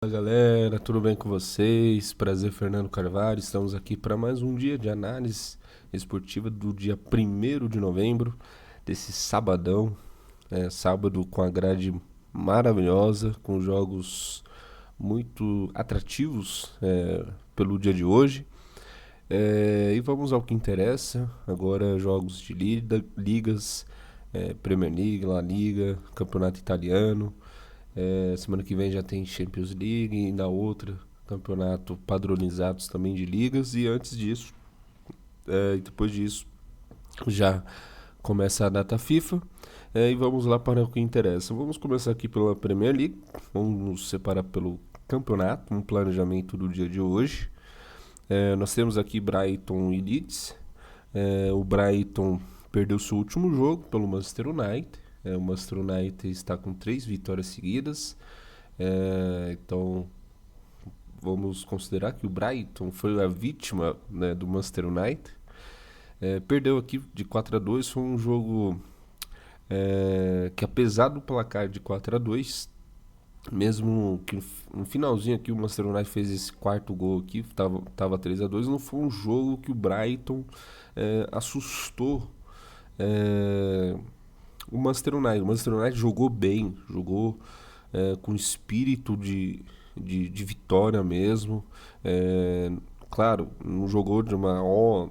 Fala galera, tudo bem com vocês? Prazer, Fernando Carvalho. Estamos aqui para mais um dia de análise esportiva do dia 1º de novembro, desse sabadão, sábado com a grade maravilhosa, com jogos muito atrativos pelo dia de hoje. E vamos ao que interessa, agora jogos de ligas, Premier League, La Liga, Campeonato Italiano. Semana que vem já tem Champions League e na outra campeonato padronizados também de ligas. E antes disso, e depois disso, já começa a data FIFA. E vamos lá para o que interessa. Vamos começar aqui pela Premier League. Vamos nos separar pelo campeonato, um planejamento do dia de hoje. Nós temos aqui Brighton e Leeds. O Brighton perdeu seu último jogo pelo Manchester United. O Manchester United está com 3 vitórias seguidas. Então vamos considerar que o Brighton foi a vítima, né, do Manchester United. Perdeu aqui de 4-2. Foi um jogo que, apesar do placar de 4-2, mesmo que no finalzinho aqui o Manchester United fez esse quarto gol aqui, tava 3-2, não foi um jogo que o Brighton assustou o Manchester United. O Manchester United jogou bem, jogou com espírito de vitória mesmo. Claro, não jogou de uma o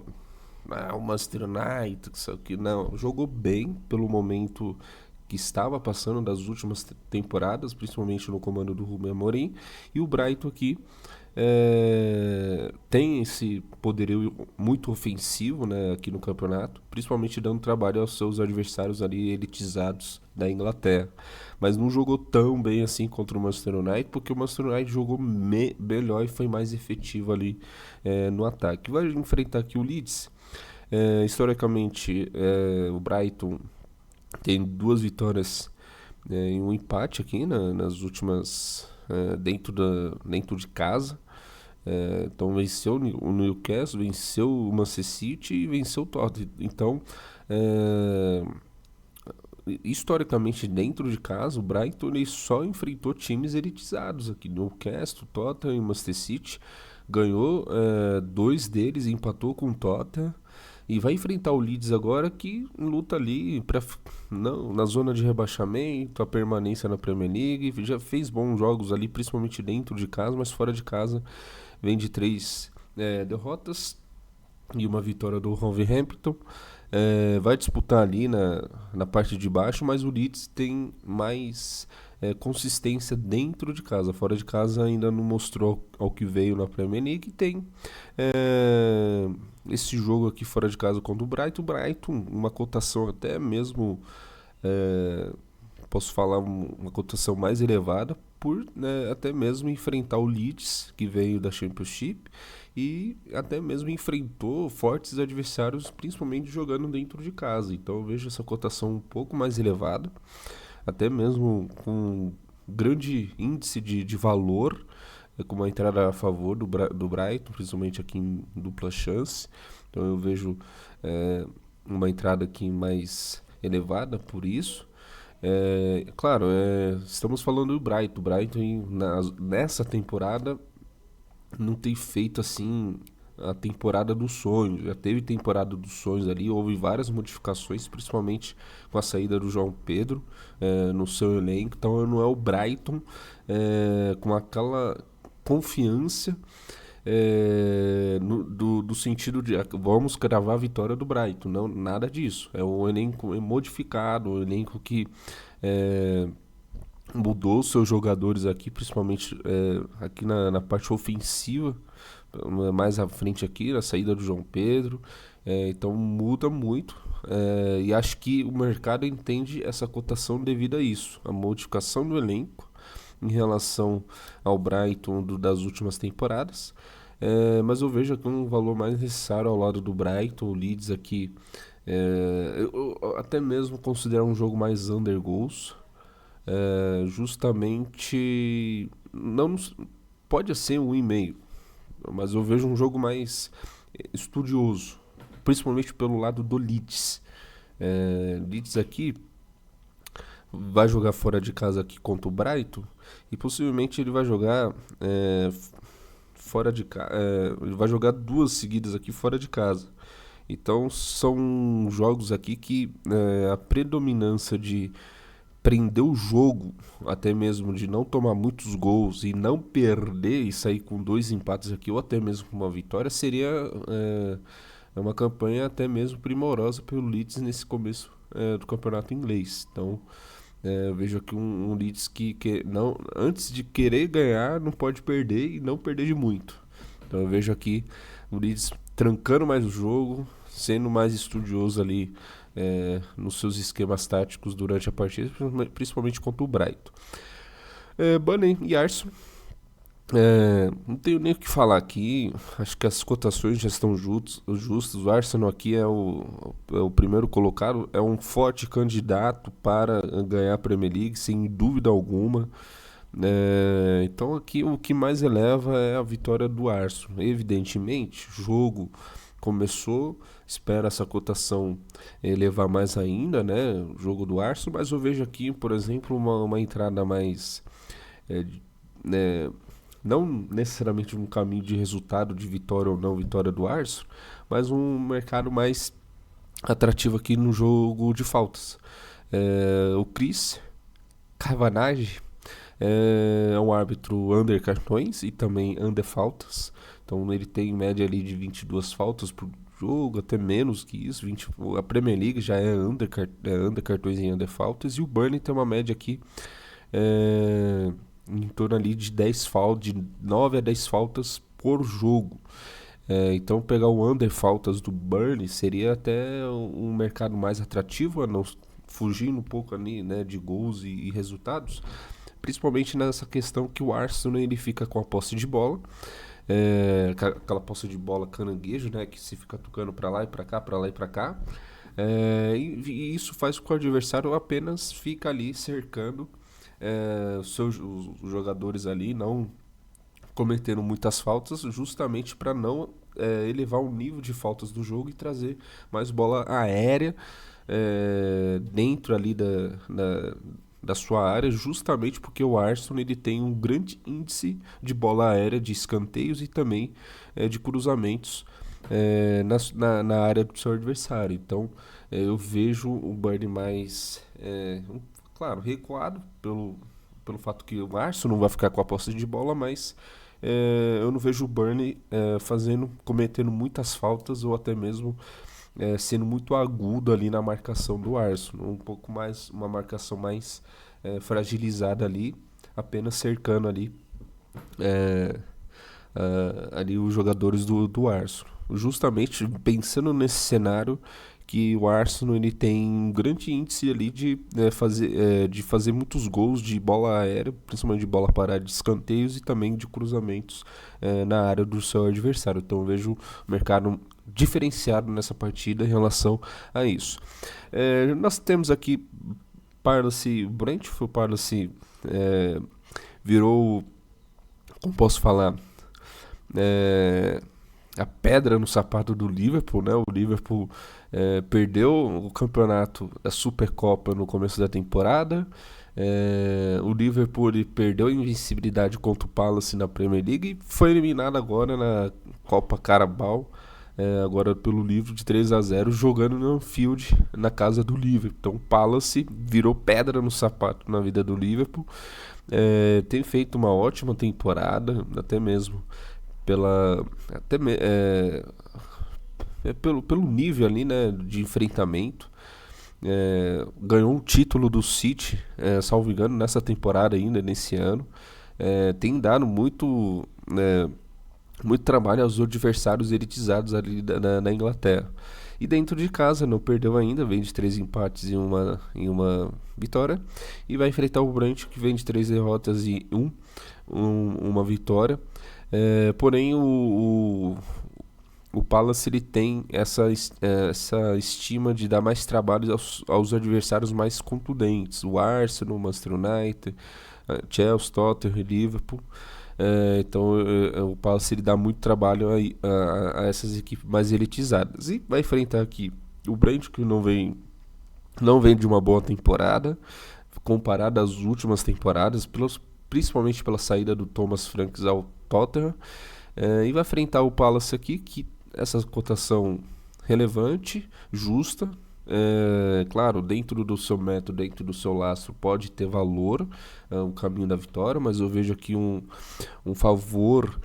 Manchester United, isso aqui, não. Jogou bem pelo momento que estava passando das últimas temporadas, principalmente no comando do Ruben Amorim. E o Brighton aqui tem esse poderio muito ofensivo, né, aqui no campeonato, principalmente dando trabalho aos seus adversários ali elitizados da Inglaterra. Mas não jogou tão bem assim contra o Manchester United, porque o Manchester United jogou melhor e foi mais efetivo ali no ataque. Vai enfrentar aqui o Leeds. Historicamente, o Brighton tem 2 vitórias e um empate aqui nas últimas, dentro de casa. Então venceu o Newcastle, venceu o Manchester City e venceu o Tottenham. Então, historicamente, dentro de casa, o Brighton ele só enfrentou times elitizados aqui, Newcastle, Tottenham e Manchester City. Ganhou 2 deles, empatou com o Tottenham. E vai enfrentar o Leeds agora, que luta ali na zona de rebaixamento, a permanência na Premier League. Já fez bons jogos ali, principalmente dentro de casa, mas fora de casa vem de 3 derrotas e uma vitória do Wolverhampton. Vai disputar ali na parte de baixo, mas o Leeds tem mais consistência dentro de casa. Fora de casa ainda não mostrou ao que veio na Premier League. E tem esse jogo aqui fora de casa contra o Brighton. Uma cotação até mesmo, posso falar, uma cotação mais elevada, por até mesmo enfrentar o Leeds, que veio da Championship, e até mesmo enfrentou fortes adversários, principalmente jogando dentro de casa. Então eu vejo essa cotação um pouco mais elevada, até mesmo com grande índice de valor, com uma entrada a favor do Brighton, principalmente aqui em dupla chance. Então eu vejo uma entrada aqui mais elevada por isso. Claro, estamos falando do Brighton. O Brighton nessa temporada não tem feito assim a temporada dos sonhos. Já teve temporada dos sonhos ali, houve várias modificações, principalmente com a saída do João Pedro no seu elenco. Então não é o Brighton com aquela confiança do sentido de vamos cravar a vitória do Brighton. Não, nada disso. É um elenco modificado, um elenco que mudou seus jogadores aqui, principalmente aqui na parte ofensiva, mais à frente aqui, na saída do João Pedro. Então muda muito. E acho que o mercado entende essa cotação devido a isso, a modificação do elenco em relação ao Brighton das últimas temporadas. Mas eu vejo aqui um valor mais necessário ao lado do Brighton. O Leeds aqui, eu até mesmo considero um jogo mais under goals. Justamente não pode ser 1,5, mas eu vejo um jogo mais estudioso, principalmente pelo lado do Leeds. Leeds aqui vai jogar fora de casa aqui contra o Brighton e possivelmente ele vai jogar fora de casa. Ele vai jogar duas seguidas aqui fora de casa. Então são jogos aqui que a predominância de prender o jogo, até mesmo de não tomar muitos gols e não perder e sair com dois empates aqui ou até mesmo com uma vitória, seria uma campanha até mesmo primorosa pelo Leeds nesse começo do campeonato inglês. Então eu vejo aqui um Leeds que não, antes de querer ganhar não pode perder e não perder de muito. Então eu vejo aqui o Leeds trancando mais o jogo, sendo mais estudioso ali nos seus esquemas táticos durante a partida, principalmente contra o Brighton. Burnley e Arsenal. Não tenho nem o que falar aqui. Acho que as cotações já estão justas. O Arsenal aqui é o primeiro colocado. É um forte candidato para ganhar a Premier League, sem dúvida alguma. Então aqui o que mais eleva é a vitória do Arsenal. Evidentemente, o jogo começou, espera essa cotação elevar mais ainda, né? O jogo do Arsenal, mas eu vejo aqui, por exemplo, uma entrada mais não necessariamente um caminho de resultado de vitória ou não vitória do Arsenal, mas um mercado mais atrativo aqui no jogo de faltas. O Chris Cavanagh é um árbitro under cartões e também under faltas. Então ele tem em média ali de 22 faltas por jogo, até menos que isso. A Premier League já é under cartões e under faltas. E o Burnley tem uma média aqui em torno ali de 10 faltas, de 9 a 10 faltas por jogo. Então pegar o under faltas do Burnley seria até um mercado mais atrativo, não fugindo um pouco ali, né, de gols e resultados, principalmente nessa questão que o Arsenal ele fica com a posse de bola, aquela posse de bola caranguejo, né, que se fica tocando para lá e para cá, para lá e para cá, e isso faz com que o adversário apenas fica ali cercando os jogadores ali, não cometendo muitas faltas, justamente para não elevar o nível de faltas do jogo e trazer mais bola aérea dentro ali da sua área, justamente porque o Arsenal ele tem um grande índice de bola aérea, de escanteios e também de cruzamentos na área do seu adversário. Então eu vejo o Burnley mais, claro, recuado pelo fato que o Arsenal não vai ficar com a posse de bola, mas eu não vejo o Burnley cometendo muitas faltas ou até mesmo sendo muito agudo ali na marcação do Arsenal, um pouco mais, uma marcação mais fragilizada ali, apenas cercando ali ali os jogadores do Arsenal. Justamente pensando nesse cenário que o Arsenal ele tem um grande índice ali de fazer muitos gols de bola aérea, principalmente de bola parada, de escanteios e também de cruzamentos na área do seu adversário. Então eu vejo o mercado diferenciado nessa partida em relação a isso. Nós temos aqui Brentford. Palace virou, como posso falar, a pedra no sapato do Liverpool, né? O Liverpool perdeu o campeonato da Supercopa no começo da temporada. O Liverpool perdeu a invencibilidade contra o Palace na Premier League e foi eliminado agora na Copa Carabao, agora pelo Liverpool de 3-0, jogando no Anfield, na casa do Liverpool. Então o Palace virou pedra no sapato na vida do Liverpool. Tem feito uma ótima temporada, até mesmo pelo nível ali, né, de enfrentamento. Ganhou um título do City, salvo engano, nessa temporada ainda, nesse ano. Tem dado muito trabalho aos adversários elitizados ali na Inglaterra. E dentro de casa não perdeu ainda, vem de 3 empates e uma vitória. E vai enfrentar o Brentford, que vem de 3 derrotas e uma vitória. Porém o Palace ele tem essa estima de dar mais trabalho aos adversários mais contundentes. O Arsenal, o Manchester United, Chelsea, Tottenham, Liverpool. Então o Palace ele dá muito trabalho a essas equipes mais elitizadas. E vai enfrentar aqui o Brentford, que não vem de uma boa temporada. comparado às últimas temporadas, principalmente pela saída do Thomas Franks ao Tottenham. E vai enfrentar o Palace aqui, que essa cotação relevante, justa. Claro, dentro do seu método, dentro do seu lastro, pode ter valor o caminho da vitória, mas eu vejo aqui um favor,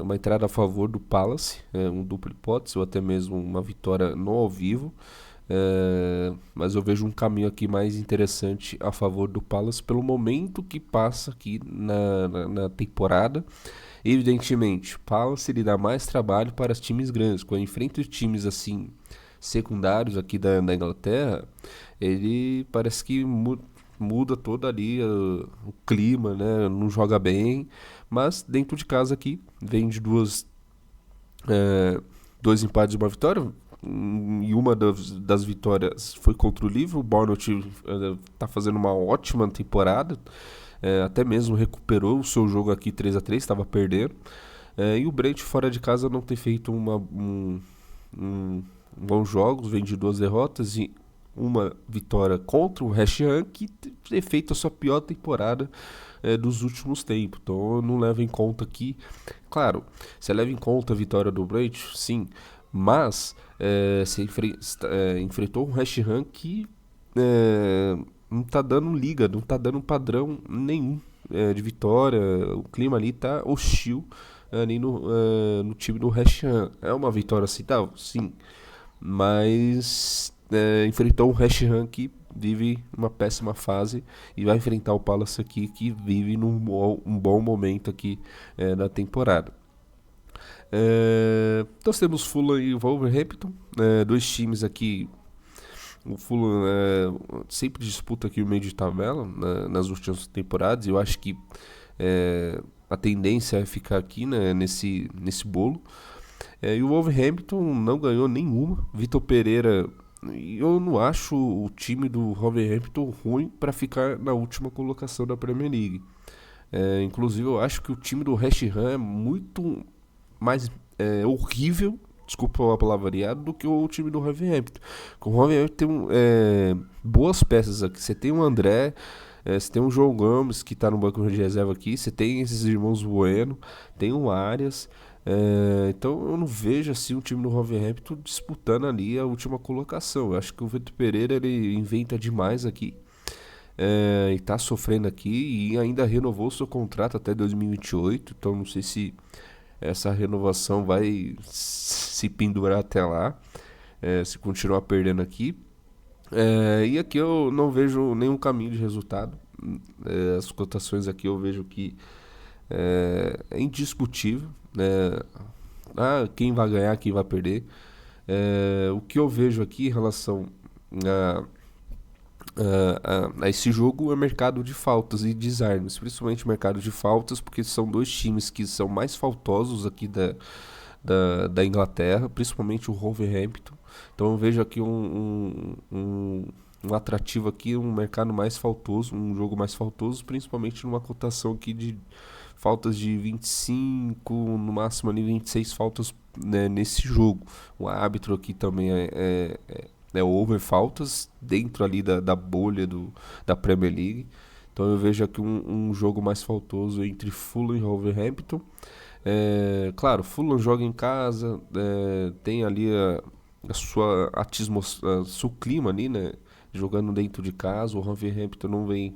uma entrada a favor do Palace, um duplo hipótese ou até mesmo uma vitória no ao vivo. Mas eu vejo um caminho aqui mais interessante a favor do Palace pelo momento que passa aqui na temporada. Evidentemente, o Palace ele dá mais trabalho para os times grandes. Quando enfrenta times assim secundários aqui da Inglaterra, ele parece que muda todo ali o clima, né? Não joga bem, mas dentro de casa aqui vem de dois empates e uma vitória. E uma das vitórias foi contra o Liverpool. O Bournemouth está fazendo uma ótima temporada, até mesmo recuperou o seu jogo aqui 3-3, estava perdendo. E o Brentford fora de casa não tem feito bons jogos, vem de 2 derrotas e uma vitória contra o West Ham, que tem feito a sua pior temporada dos últimos tempos. Então eu não levo em conta aqui. Claro, você leva em conta a vitória do Brentford, sim, mas você enfrentou um West Ham que não tá dando liga, não tá dando padrão nenhum de vitória. O clima ali tá hostil ali no time do West Ham. É uma vitória assim, tá? Sim, mas enfrentou um West Ham que vive uma péssima fase e vai enfrentar o Palace aqui que vive um bom momento aqui na temporada. Nós temos Fulham e Wolverhampton, dois times aqui. O Fulham sempre disputa aqui o meio de tabela nas últimas temporadas. E eu acho que a tendência é ficar aqui, né, nesse bolo. E o Wolverhampton não ganhou nenhuma. Vitor Pereira, eu não acho o time do Wolverhampton ruim para ficar na última colocação da Premier League. Inclusive eu acho que o time do West Ham é muito mais horrível, desculpa a palavreado, do que o time do Wolverhampton. O Wolverhampton tem boas peças aqui. Você tem o André, você tem o João Gomes, que está no banco de reserva aqui. Você tem esses irmãos Bueno, tem o Arias. Então eu não vejo assim o time do Wolverhampton disputando ali a última colocação. Eu acho que o Vitor Pereira ele inventa demais aqui. E está sofrendo aqui e ainda renovou seu contrato até 2028. Então não sei se essa renovação vai se pendurar até lá, se continuar perdendo aqui. E aqui eu não vejo nenhum caminho de resultado. As cotações aqui eu vejo que é indiscutível. Quem vai ganhar, quem vai perder. O que eu vejo aqui em relação a esse jogo é mercado de faltas e desarmes, principalmente mercado de faltas, porque são dois times que são mais faltosos aqui da Inglaterra, principalmente o Wolverhampton. Então eu vejo aqui um atrativo aqui, um mercado mais faltoso, um jogo mais faltoso, principalmente numa cotação aqui de faltas de 25, no máximo ali 26 faltas, né, nesse jogo. O árbitro aqui também é over faltas dentro ali da bolha da Premier League. Então eu vejo aqui um jogo mais faltoso entre Fulham e Wolverhampton. Claro, Fulham joga em casa, tem ali a sua atmosfera, seu clima ali, né, jogando dentro de casa. O Wolverhampton não vem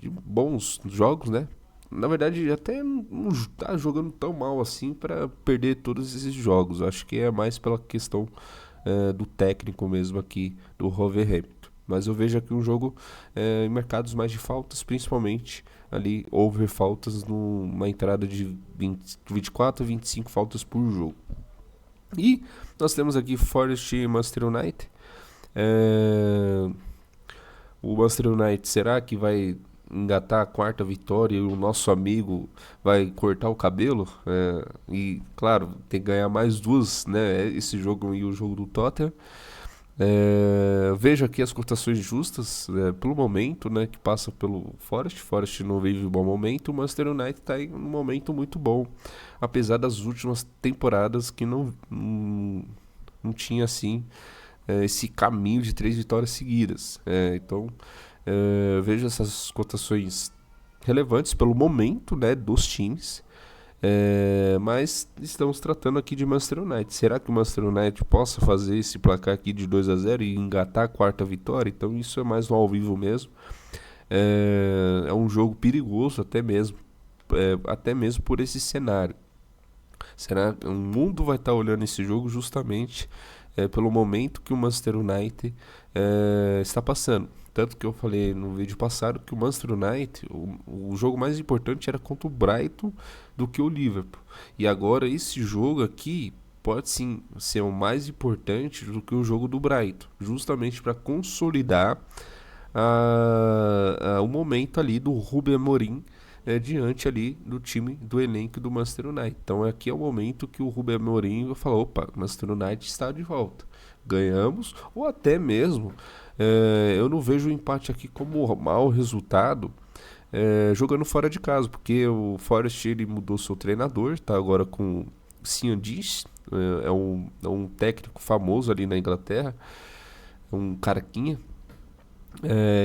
de bons jogos, né? Na verdade, até não tá jogando tão mal assim para perder todos esses jogos. Acho que é mais pela questão do técnico mesmo aqui do Wolverhampton. Mas eu vejo aqui um jogo em mercados mais de faltas, principalmente ali over faltas numa entrada de 24 a 25 faltas por jogo. E nós temos aqui Forest e Manchester United. O Manchester United, será que vai engatar a quarta vitória e o nosso amigo vai cortar o cabelo? E claro, tem que ganhar mais duas, né? Esse jogo e o jogo do Tottenham. Vejo aqui as cotações justas pelo momento, né, que passa pelo Forest. Forest não vive um bom momento. O Manchester United está em um momento muito bom, apesar das últimas temporadas que não tinha assim esse caminho de 3 vitórias seguidas. Então Vejo essas cotações relevantes pelo momento, né, dos times. Mas estamos tratando aqui de Manchester United. Será que o Manchester United possa fazer esse placar aqui de 2-0 e engatar a quarta vitória? Então isso é mais no ao vivo mesmo. É um jogo perigoso até mesmo por esse cenário. Será que o mundo vai estar olhando esse jogo justamente pelo momento que o Manchester United está passando? Tanto que eu falei no vídeo passado que o Manchester United, o jogo mais importante era contra o Brighton do que o Liverpool. E agora esse jogo aqui pode sim ser o mais importante do que o jogo do Brighton, justamente para consolidar o momento ali do Ruben Amorim diante ali do time, do elenco do Manchester United. Então aqui é o momento que o Ruben Amorim vai falar, opa, Manchester United está de volta. Ganhamos, ou até mesmo, eu não vejo o empate aqui como mau resultado, jogando fora de casa, porque o Forest ele mudou seu treinador, tá agora com Sean Dyche, é um técnico famoso ali na Inglaterra, um caraquinha.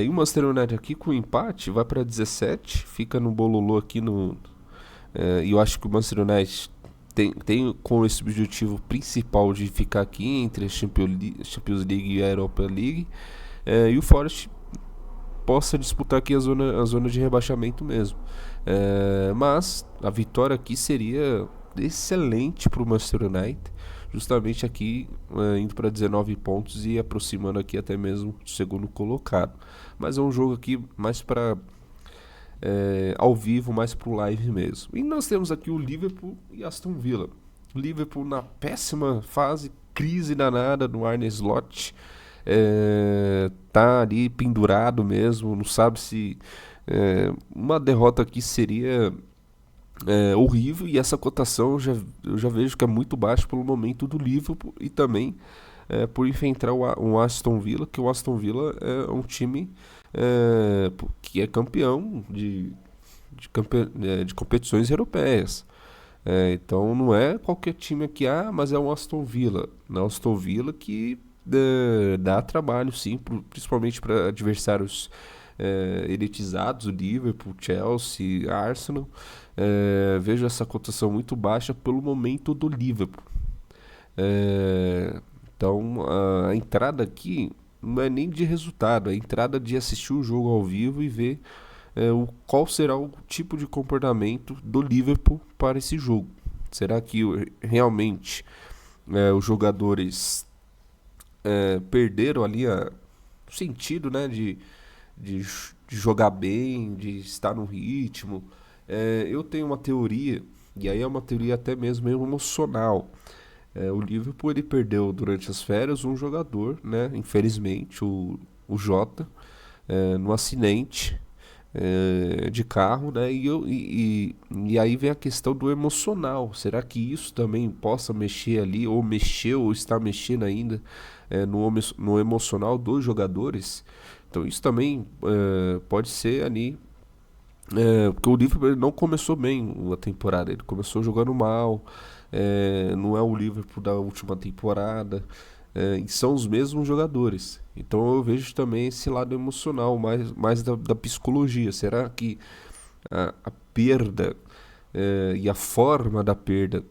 E o Manchester United aqui com o empate vai para 17, fica no bololô aqui no. E eu acho que o Manchester United tem com esse objetivo principal de ficar aqui entre a Champions League e a Europa League. E o Forest possa disputar aqui a zona de rebaixamento mesmo. Mas a vitória aqui seria excelente para o Manchester United, justamente aqui indo para 19 pontos e aproximando aqui até mesmo do segundo colocado. Mas é um jogo aqui mais para ao vivo, mais pro live mesmo. E nós temos aqui o Liverpool e Aston Villa. Liverpool na péssima fase, crise danada no Arne Slot. Tá ali pendurado mesmo, não sabe se uma derrota aqui seria horrível, e essa cotação eu já vejo que é muito baixa pelo momento do Liverpool e também por enfrentar o Aston Villa, que o Aston Villa é um time que é campeão de competições europeias. Então não é qualquer time aqui, mas é um Aston Villa. Não, Aston Villa que dá trabalho sim, principalmente para adversários elitizados, o Liverpool, Chelsea, Arsenal. Vejo essa cotação muito baixa pelo momento do Liverpool. Então a entrada aqui não é nem de resultado, é a entrada de assistir o jogo ao vivo e ver qual será o tipo de comportamento do Liverpool para esse jogo. Será que realmente os jogadores perderam ali o sentido, né, de jogar bem, de estar no ritmo? Eu tenho uma teoria, e aí é uma teoria até mesmo emocional. O Liverpool ele perdeu durante as férias um jogador, né? Infelizmente, o Jota, num acidente de carro, né? E aí vem a questão do emocional. Será que isso também possa mexer ali, ou mexeu, ou está mexendo ainda no emocional dos jogadores? Então isso também pode ser ali. Porque o Liverpool não começou bem a temporada, ele começou jogando mal, não é o Liverpool da última temporada, e são os mesmos jogadores. Então eu vejo também esse lado emocional, mais da psicologia. Será que a perda e a forma da perda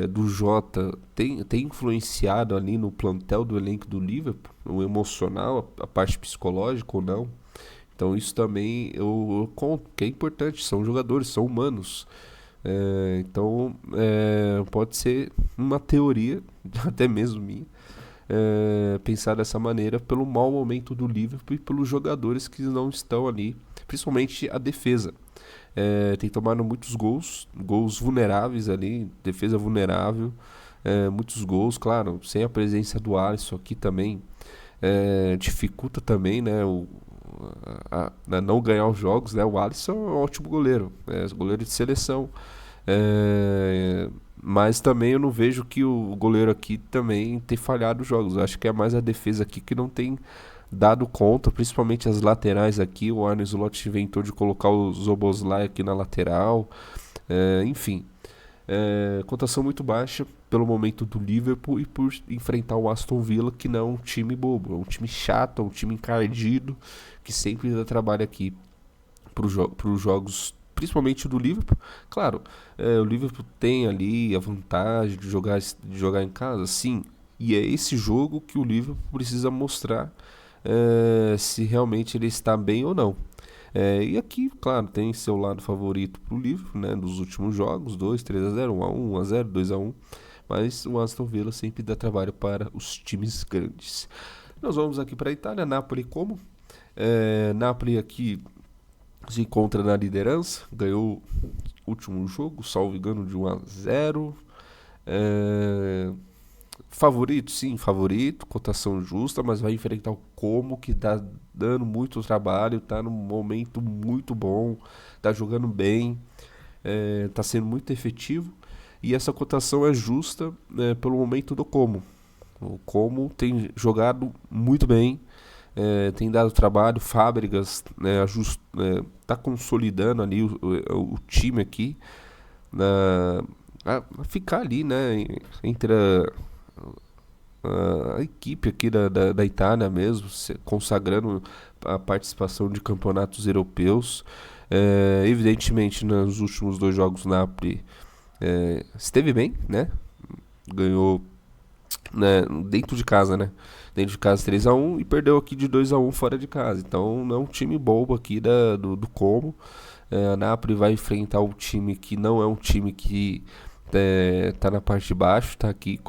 do Jota tem influenciado ali no plantel do elenco do Liverpool, o emocional, a parte psicológica ou não? Então isso também eu conto, que é importante, são jogadores, são humanos. Então pode ser uma teoria, até mesmo minha, pensar dessa maneira pelo mau momento do Liverpool e pelos jogadores que não estão ali, principalmente a defesa. Tem tomado muitos gols vulneráveis ali, defesa vulnerável, muitos gols, claro, sem a presença do Alisson aqui também dificulta também, né, não ganhar os jogos, né? O Alisson é um ótimo goleiro, goleiro de seleção, mas também eu não vejo que o goleiro aqui também tem falhado os jogos. Eu acho que é mais a defesa aqui que não tem dado conta, principalmente as laterais aqui. O Arne Slot inventou de colocar o Szoboszlai aqui na lateral, enfim. Cotação muito baixa pelo momento do Liverpool e por enfrentar o Aston Villa, que não é um time bobo, é um time chato, é um time encardido, que sempre dá trabalho aqui para os jogos, principalmente do Liverpool. Claro, o Liverpool tem ali a vantagem de jogar em casa, sim, e é esse jogo que o Liverpool precisa mostrar se realmente ele está bem ou não. E aqui, claro, tem seu lado favorito pro Liverpool, né, dos últimos jogos, 2, 3-0, 1-1, 1-0, 2-1, mas o Aston Villa sempre dá trabalho para os times grandes. Nós vamos aqui para a Itália, Napoli como? Napoli aqui se encontra na liderança, ganhou o último jogo, salvo engano, de 1-0. Favorito, sim, favorito, cotação justa, mas vai enfrentar o Como, que tá dando muito trabalho, tá num momento muito bom, tá jogando bem, tá sendo muito efetivo. E essa cotação é justa, pelo momento do Como. O Como tem jogado muito bem, tem dado trabalho, Fábricas, né, tá consolidando ali o time aqui, a ficar ali, né, entre a equipe aqui da Itália mesmo, consagrando a participação de campeonatos europeus. Evidentemente, nos últimos 2 jogos, o Napoli esteve bem, né? Ganhou, né, dentro de casa, né? Dentro de casa 3-1 e perdeu aqui de 2-1 fora de casa. Então não é um time bobo aqui do Como. A Napoli vai enfrentar o time que não é um time que tá na parte de baixo, tá aqui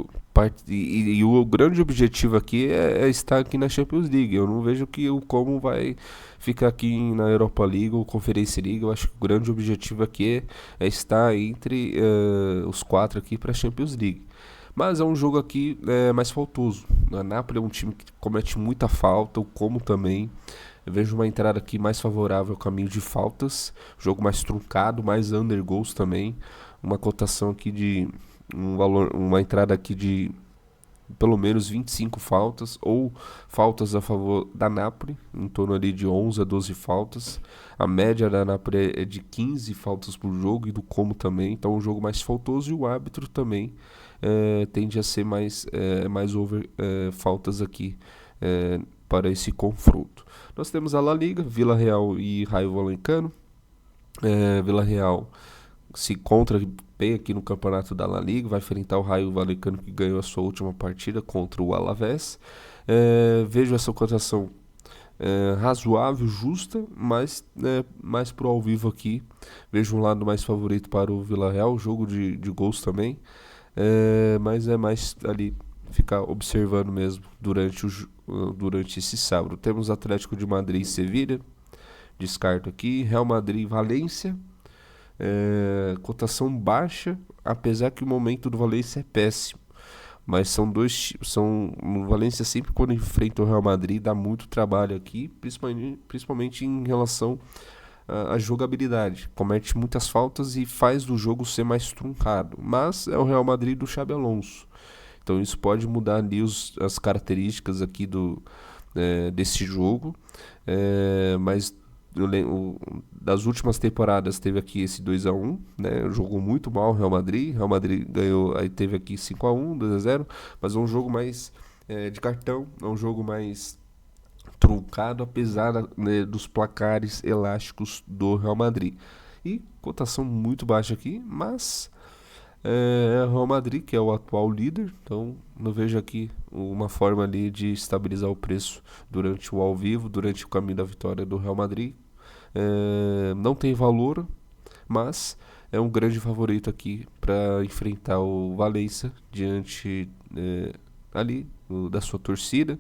e o grande objetivo aqui é estar aqui na Champions League. Eu não vejo que o Como vai ficar aqui na Europa League ou Conference League. Eu acho que o grande objetivo aqui é estar entre os 4 aqui para a Champions League. Mas é um jogo aqui mais faltoso. A Napoli é um time que comete muita falta, o Como também. Eu vejo uma entrada aqui mais favorável ao caminho de faltas, jogo mais truncado, mais under goals também. Uma cotação aqui de uma entrada aqui de pelo menos 25 faltas ou faltas a favor da Napoli, em torno ali de 11 a 12 faltas. A média da Napoli é de 15 faltas por jogo e do Como também, então é um jogo mais faltoso e o árbitro também tende a ser mais over faltas aqui para esse confronto. Nós temos a La Liga, Vila Real e Raio Vallecano. Vila Real se encontra bem aqui no campeonato da La Liga, vai enfrentar o Raio Vallecano, que ganhou a sua última partida contra o Alavés. Vejo essa cotação razoável, justa, mas mais pro ao vivo aqui. Vejo um lado mais favorito para o Vila Real, jogo de gols também, mas é mais ali ficar observando mesmo durante esse sábado. Temos Atlético de Madrid e Sevilha, descarto aqui. Real Madrid e Valência, cotação baixa, apesar que o momento do Valência é péssimo. Mas o Valência sempre quando enfrenta o Real Madrid dá muito trabalho aqui, principalmente em relação à jogabilidade. Comete muitas faltas e faz o jogo ser mais truncado. Mas é o Real Madrid do Xabi Alonso. Então isso pode mudar ali as características aqui desse jogo. Mas das últimas temporadas teve aqui esse 2-1, né? Jogou muito mal o Real Madrid. Real Madrid ganhou, aí teve aqui 5-1, 2-0, mas é um jogo mais de cartão, é um jogo mais truncado, apesar né, dos placares elásticos do Real Madrid. E cotação muito baixa aqui, mas o Real Madrid, que é o atual líder, então não vejo aqui uma forma ali de estabilizar o preço durante o ao vivo, durante o caminho da vitória do Real Madrid. Não tem valor, mas é um grande favorito aqui para enfrentar o Valência diante ali da sua torcida.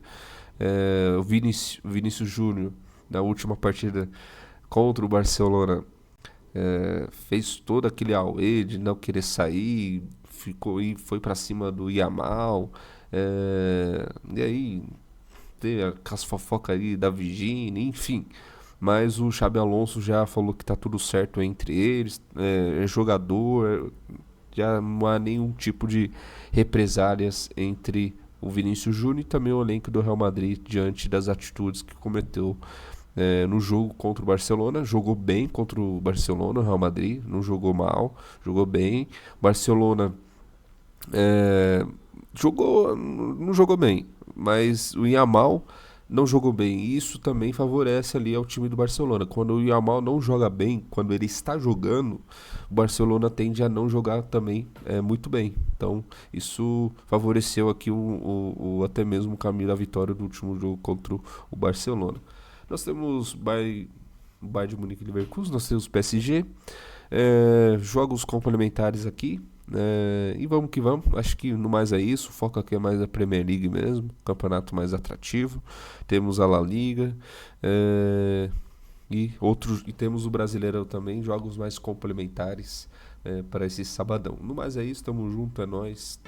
O Vinícius Júnior, na última partida contra o Barcelona, fez todo aquele auê de não querer sair, ficou e foi para cima do Yamal, e aí teve as fofocas aí da Virgínia, enfim. Mas o Xabi Alonso já falou que tá tudo certo entre eles, é jogador, já não há nenhum tipo de represálias entre o Vinícius Júnior e também o elenco do Real Madrid diante das atitudes que cometeu no jogo contra o Barcelona, jogou bem contra o Barcelona, o Real Madrid, não jogou mal, jogou bem. O Barcelona é, não jogou bem, mas o Yamal não jogou bem. E isso também favorece ali ao time do Barcelona. Quando o Yamal não joga bem, quando ele está jogando, o Barcelona tende a não jogar também muito bem. Então isso favoreceu aqui até mesmo o caminho da vitória do último jogo contra o Barcelona. Nós temos Bayern de Munique e Leverkusen, nós temos PSG, jogos complementares aqui. E vamos que vamos, acho que no mais é isso. O foco aqui é mais a Premier League mesmo, campeonato mais atrativo. Temos a La Liga e temos o Brasileirão também, jogos mais complementares para esse sabadão. No mais é isso, tamo junto, é nóis.